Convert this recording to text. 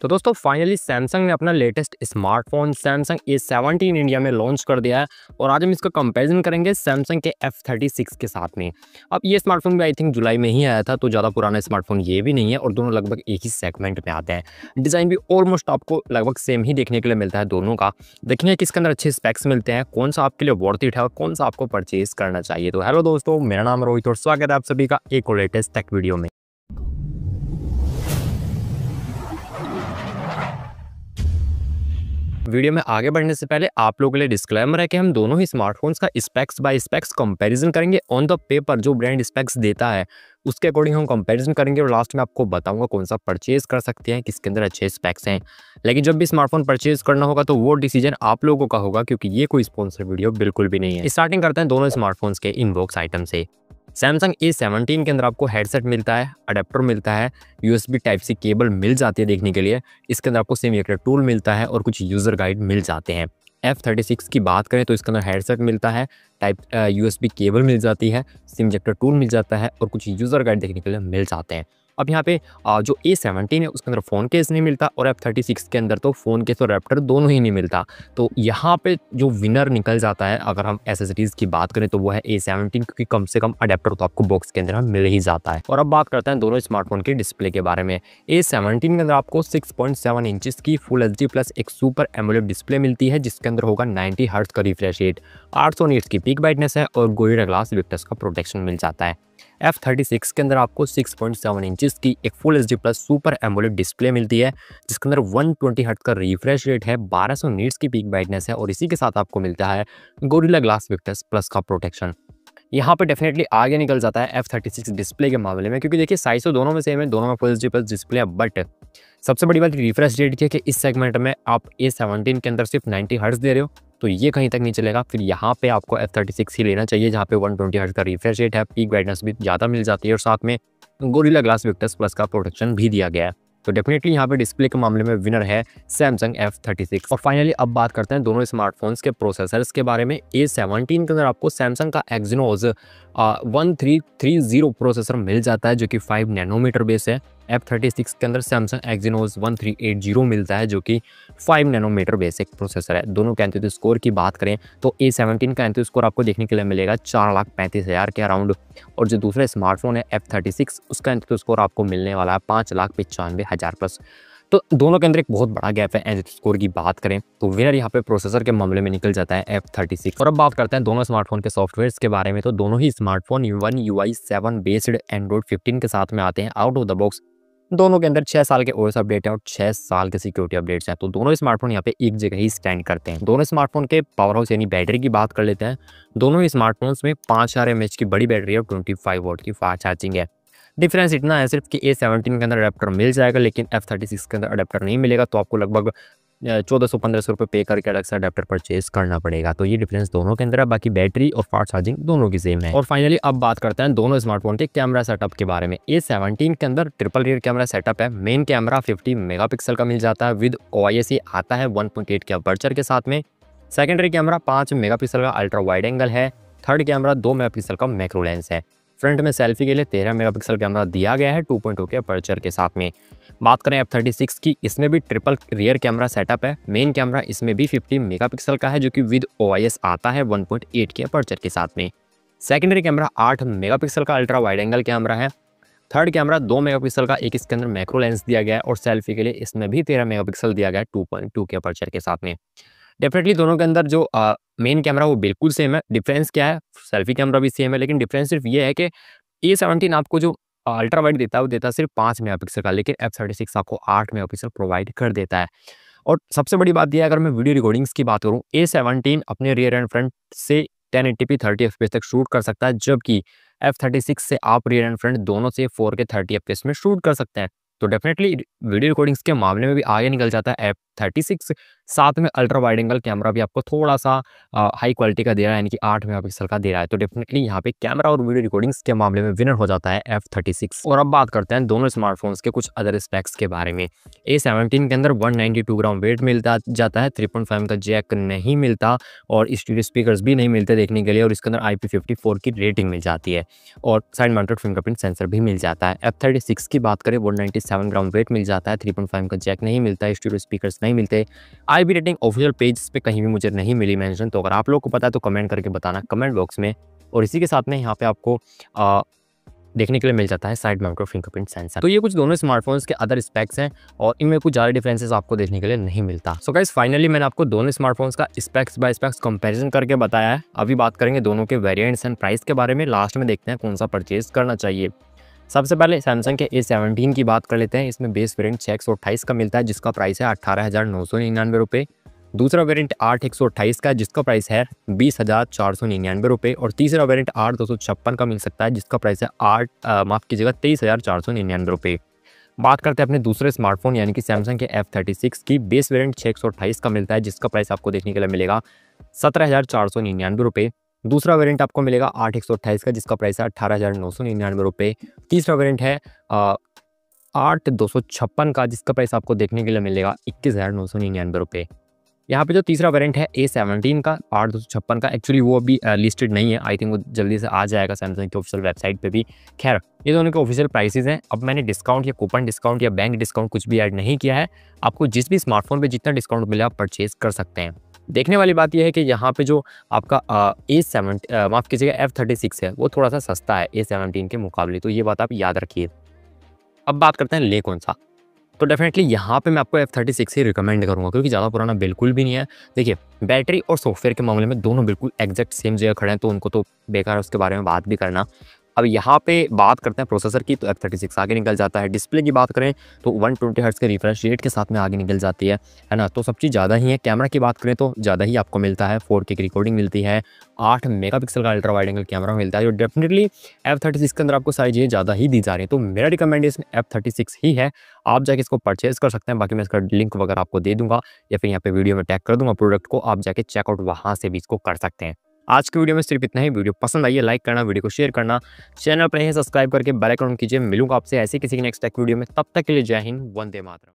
तो दोस्तों finally Samsung ने अपना latest smartphone Samsung A17 India में लॉन्च कर दिया है और आज हम इसका कंपैरिजन करेंगे सैमसंग के F36 के साथ में। अब ये स्मार्टफोन भी आई थिंक जुलाई में ही आया था, तो ज़्यादा पुराना स्मार्टफोन ये भी नहीं है और दोनों लगभग एक ही सेगमेंट में आते हैं। डिज़ाइन भी ऑलमोस्ट आपको लगभग सेम ही देखने के लिए मिलता है दोनों का। देखेंगे किसके अंदर अच्छे स्पेक्स मिलते हैं, कौन सा आपके लिए वर्थ इट है और कौन सा आपको परचेज करना चाहिए। तो हेलो दोस्तों, मेरा नाम रोहित और स्वागत है आप सभी का एक और लेटेस्ट टेक वीडियो में। वीडियो में आगे बढ़ने से पहले आप लोगों के लिए डिस्क्लेमर है कि हम दोनों ही स्मार्टफोन्स का स्पेक्स बाय स्पेक्स कंपैरिजन करेंगे। ऑन द पेपर जो ब्रांड स्पेक्स देता है उसके अकॉर्डिंग हम कंपैरिजन करेंगे और लास्ट में आपको बताऊंगा कौन सा परचेज कर सकते हैं, किसके अंदर अच्छे स्पेक्स हैं। लेकिन जब भी स्मार्टफोन परचेज करना होगा तो वो डिसीजन आप लोगों का होगा, क्योंकि ये कोई स्पॉन्सर वीडियो बिल्कुल भी नहीं है। स्टार्टिंग करते हैं दोनों स्मार्टफोन्स के इनबॉक्स आइटम से। सैमसंग A17 के अंदर आपको हेडसेट मिलता है, अडेप्टर मिलता है, USB टाइप सी केबल मिल जाती है देखने के लिए। इसके अंदर आपको सेमी एक्टिव टूल मिलता है और कुछ यूज़र गाइड मिल जाते हैं। F36 की बात करें तो इसके अंदर हेडसेट मिलता है, टाइप USB केबल मिल जाती है, सिम इंजेक्टर टूल मिल जाता है और कुछ यूज़र गाइड देखने के लिए मिल जाते हैं। अब यहाँ पे जो A17 है उसके अंदर फ़ोन केस नहीं मिलता और F36 के अंदर तो फ़ोन केस और अडेप्टर दोनों ही नहीं मिलता। तो यहाँ पे जो विनर निकल जाता है अगर हम एसेसरीज़ की बात करें तो वो है A17, क्योंकि कम से कम अडेप्टर तो आपको बॉक्स के अंदर मिल ही जाता है। और अब बात करते हैं दोनों स्मार्टफोन के डिस्प्ले के बारे में। A17 के अंदर आपको 6.7 इंचेस की फुल HD प्लस एक सुपर एमोलेड डिस्प्ले मिलती है, जिसके अंदर होगा 90 हर्ट्ज का रिफ्रेश रेट, 800 नीट्स की पीक ब्राइटनेस है और गोरिल्ला ग्लास विक्टर्स का प्रोटेक्शन मिल जाता है। F36 के अंदर आपको 6.7 इंचेस की एक full HD plus super AMOLED display मिलती है, जिसके अंदर 120 हर्ट्ज का रिफ्रेश रेट है, 1200 नीट्स की पीक ब्राइटनेस है और इसी के साथ आपको मिलता है गोरिल्ला ग्लास विक्टर्स प्लस का प्रोटेक्शन। यहाँ पे डेफिनेटली आगे निकल जाता है F36 डिस्प्ले के मामले में, क्योंकि देखिए साइज तो दोनों में सेम है, दोनों में फुल HD प्लस डिस्प्ले है, बट सबसे बड़ी बात रिफ्रेश रेट की है कि इस सेगमेंट में आप A17 के अंदर सिर्फ 90 हर्ट्ज दे रहे हो तो ये कहीं तक नहीं चलेगा। फिर यहाँ पे आपको F36 ही लेना चाहिए, जहाँ पे 120 हर्ट्ज का रिफ्रेश रेट है, पीक ब्राइटनेस भी ज़्यादा मिल जाती है और साथ में गोरिल्ला ग्लास विक्टर्स प्लस का प्रोटेक्शन भी दिया गया है। तो डेफिनेटली यहाँ पे डिस्प्ले के मामले में विनर है सैमसंग F36। और फाइनली अब बात करते हैं दोनों स्मार्टफोन्स के प्रोसेसर्स के बारे में। A17 के अंदर आपको सैमसंग का Exynos 1330 प्रोसेसर मिल जाता है, जो कि 5 नैनोमीटर बेस है। F36 के अंदर सैमसंग Exynos 1380 मिलता है, जो कि 5 नैनोमीटर बेसिक प्रोसेसर है। दोनों का एंथुसियास्ट स्कोर की बात करें तो A17 का एंथुसियास्ट स्कोर आपको देखने के लिए मिलेगा 4,35,000 के अराउंड, और जो दूसरा स्मार्टफोन है F36 उसका एंथुसियास्ट स्कोर आपको मिलने वाला है 5,95,000 प्लस। तो दोनों के अंदर एक बहुत बड़ा गैप है। एंथुसियास्ट स्कोर की बात करें तो विनर यहाँ पे प्रोसेसर के मामले में निकल जाता है F36। और अब बात करते हैं दोनों स्मार्टफोन के सॉफ्टवेयर्स के बारे में। तो दोनों ही smartphone One UI 7 based Android 15 के साथ में आते हैं आउट ऑफ द बॉक्स। दोनों के अंदर 6 साल के OS अपडेट हैं और 6 साल के सिक्योरिटी अपडेट्स हैं। तो दोनों स्मार्टफोन यहाँ पे एक जगह ही स्टैंड करते हैं। दोनों स्मार्टफोन के पावर हाउस यानी बैटरी की बात कर लेते हैं। दोनों ही स्मार्टफोन्स में 5000 mAh की बड़ी बैटरी है और 25 वॉट की फास्ट चार्जिंग है। डिफरेंस इतना है सिर्फ कि A17 के अंदर अडेप्टर मिल जाएगा, लेकिन F36 के अंदर अडेप्टर नहीं मिलेगा, तो आपको लगभग 1400-1500 रुपये पे करके अलग से अडेप्टर परचेज करना पड़ेगा। तो ये डिफरेंस दोनों के अंदर है, बाकी बैटरी और फास्ट चार्जिंग दोनों की सेम है। और फाइनली अब बात करते हैं दोनों स्मार्टफोन के कैमरा सेटअप के बारे में। A17 के अंदर ट्रिपल रियर कैमरा सेटअप है। मेन कैमरा 50 मेगापिक्सल का मिल जाता है, विद OIS आता है 1.8 के अपर्चर के साथ में। सेकेंडरी कैमरा 5 मेगापिक्सल का अल्ट्रा वाइड एंगल है। थर्ड कैमरा 2 मेगापिक्सल का मैक्रो लेंस है। फ्रंट में सेल्फी के लिए 13 मेगापिक्सल कैमरा दिया गया है 2.2 के अपर्चर के साथ में। बात करें F36 की, इसमें भी ट्रिपल रियर कैमरा सेटअप है। मेन कैमरा इसमें भी 50 मेगापिक्सल का है, जो कि विद OIS आता है 1.8 के अपर्चर के साथ में। सेकेंडरी कैमरा 8 मेगापिक्सल का अल्ट्रा वाइड एंगल कैमरा है। थर्ड कैमरा 2 मेगापिक्सल का एक इसके अंदर मैक्रो लेंस दिया गया है और सेल्फी के लिए इसमें भी 13 मेगापिक्सल दिया गया है 2.2 के अपर्चर के साथ में। डेफिनेटली दोनों के अंदर जो मेन कैमरा वो बिल्कुल सेम है। डिफरेंस क्या है, सेल्फी कैमरा भी सेम है, लेकिन डिफरेंस सिर्फ ये है कि A17 आपको जो अल्ट्रा वाइड देता है वो देता है सिर्फ 5 मेगापिक्सल का, लेकिन F36 आपको 8 मेगापिक्सल प्रोवाइड कर देता है। और सबसे बड़ी बात यह है, अगर मैं वीडियो रिकॉर्डिंग्स की बात करूँ, A17 अपने रियर एंड फ्रंट से 1080p 30 fps तक शूट कर सकता है, जबकि F36 से आप रियर एंड फ्रंट दोनों से 4K 30 fps में शूट कर सकते हैं। तो डेफिनेटली वीडियो रिकॉर्डिंग्स के मामले में भी आगे निकल जाता है F36, साथ में अल्ट्रा वाइड एंगल कैमरा भी आपको थोड़ा सा हाई क्वालिटी का दे रहा है, यानी कि 8 मेगापिक्सल का दे रहा है। तो डेफिनेटली यहाँ पे कैमरा और वीडियो रिकॉर्डिंग्स के मामले में विनर हो जाता है F36। और अब बात करते हैं दोनों स्मार्टफोन्स के कुछ अदर स्पेक्स के बारे में। A17 के अंदर 192 ग्राम वेट मिलता जाता है, 3.5 का जैक नहीं मिलता और स्टीरियो स्पीकर्स भी नहीं मिलते देखने के लिए, और इसके अंदर IP54 की रेटिंग मिल जाती है और साइड माउंटेड फिंगरप्रिंट सेंसर भी मिल जाता है। F36 की बात करें 197 ग्राम वेट मिल जाता है, 3.5 का जैक नहीं मिलता है, स्टीरियो स्पीकर्स नहीं मिलते। IP रेटिंग ऑफिशियल पेज पे कहीं भी मुझे नहीं मिली मेंशन, तो अगर आप लोगों को पता है तो कमेंट करके बताना कमेंट बॉक्स में। और इसी के साथ में यहाँ पे आपको देखने के लिए मिल जाता है साइड माउंटेड फिंगरप्रिंट सेंसर। तो ये कुछ दोनों स्मार्टफोन्स के अदर स्पेक्स हैं और इनमें कुछ ज़्यादा डिफरेंसेस आपको देखने के लिए नहीं मिलता। सो गाइस फाइनली मैंने आपको दोनों स्मार्टफोन्स का स्पेक्स बाय स्पेक्स कंपैरिजन करके बताया है। अभी बात करेंगे दोनों के वेरिएंट्स एंड प्राइस के बारे में। लास्ट में देखते हैं कौन सा परचेज करना चाहिए। सबसे पहले सैमसंग के A17 की बात कर लेते हैं। इसमें बेस वेरिएंट 628 का मिलता है जिसका प्राइस है 18,999 रुपये। दूसरा वेरिएंट 8128 का है जिसका प्राइस है 20,499 रुपये। और तीसरा वेरिएंट 8256 का मिल सकता है जिसका प्राइस है 23,499 रुपये। बात करते हैं अपने दूसरे स्मार्टफोन यानी कि सैमसंग के F36 की। बेस वेरिएंट 628 का मिलता है जिसका प्राइस आपको देखने के लिए मिलेगा 17,499 रुपये। दूसरा वेरिएंट आपको मिलेगा 8128 का जिसका प्राइस है 18,999 रुपये। तीसरा वेरिएंट है 8256 का जिसका प्राइस आपको देखने के लिए मिलेगा 21,999 रुपये। यहाँ पे जो तीसरा वेरिएंट है A17 का 8256 का, एक्चुअली वो अभी लिस्टेड नहीं है। आई थिंक वो जल्दी से आ जाएगा सैमसंग की ऑफिशियल वेबसाइट पे भी। खैर ये दोनों के ऑफिशियल प्राइसेस हैं। अब मैंने डिस्काउंट या कूपन डिस्काउंट या बैंक डिस्काउंट कुछ भी ऐड नहीं किया है। आपको जिस भी स्मार्टफोन पे जितना डिस्काउंट मिले आप परचेज कर सकते हैं। देखने वाली बात यह है कि यहाँ पे जो आपका माफ़ कीजिएगा F36 है वो थोड़ा सा सस्ता है A17 के मुकाबले, तो ये बात आप याद रखिए। अब बात करते हैं ले कौन सा। तो डेफिनेटली यहाँ पे मैं आपको F36 ही रिकमेंड करूँगा क्योंकि ज़्यादा पुराना बिल्कुल भी नहीं है। देखिए बैटरी और सॉफ्टवेयर के मामले में दोनों बिल्कुल एग्जैक्ट सेम जगह खड़े हैं, तो उनको तो बेकार है उसके बारे में बात भी करना। अब यहाँ पे बात करते हैं प्रोसेसर की, तो F36 आगे निकल जाता है। डिस्प्ले की बात करें तो 120 हर्ट्ज के रिफ्रेश रेट के साथ में आगे निकल जाती है ना, तो सब चीज़ ज़्यादा ही है। कैमरा की बात करें तो ज़्यादा ही आपको मिलता है, 4K की रिकॉर्डिंग मिलती है, 8 मेगापिक्सल का अल्ट्रा वाइड एंगल कैमरा मिलता है। जो डेफिनेटली F36 के अंदर आपको सारी चीज़ें ज़्यादा ही दी जा रही है, तो मेरा रिकमेंडेशन F36 ही है। आप जाके इसको परचेज कर सकते हैं। बाकी मैं इसका लिंक वगैरह आपको दे दूंगा या फिर यहाँ पे वीडियो में टैग कर दूंगा प्रोडक्ट को, आप जाके चेकआउट वहाँ से भी इसको कर सकते हैं। आज की वीडियो में सिर्फ इतना ही। वीडियो पसंद आई है लाइक करना, वीडियो को शेयर करना, चैनल पर सब्सक्राइब करके बेल आइकन कीजिए। मिलूंगा आपसे ऐसे किसी की नेक्स्ट टेक वीडियो में, तब तक के लिए जय हिंद, वंदे मातरम।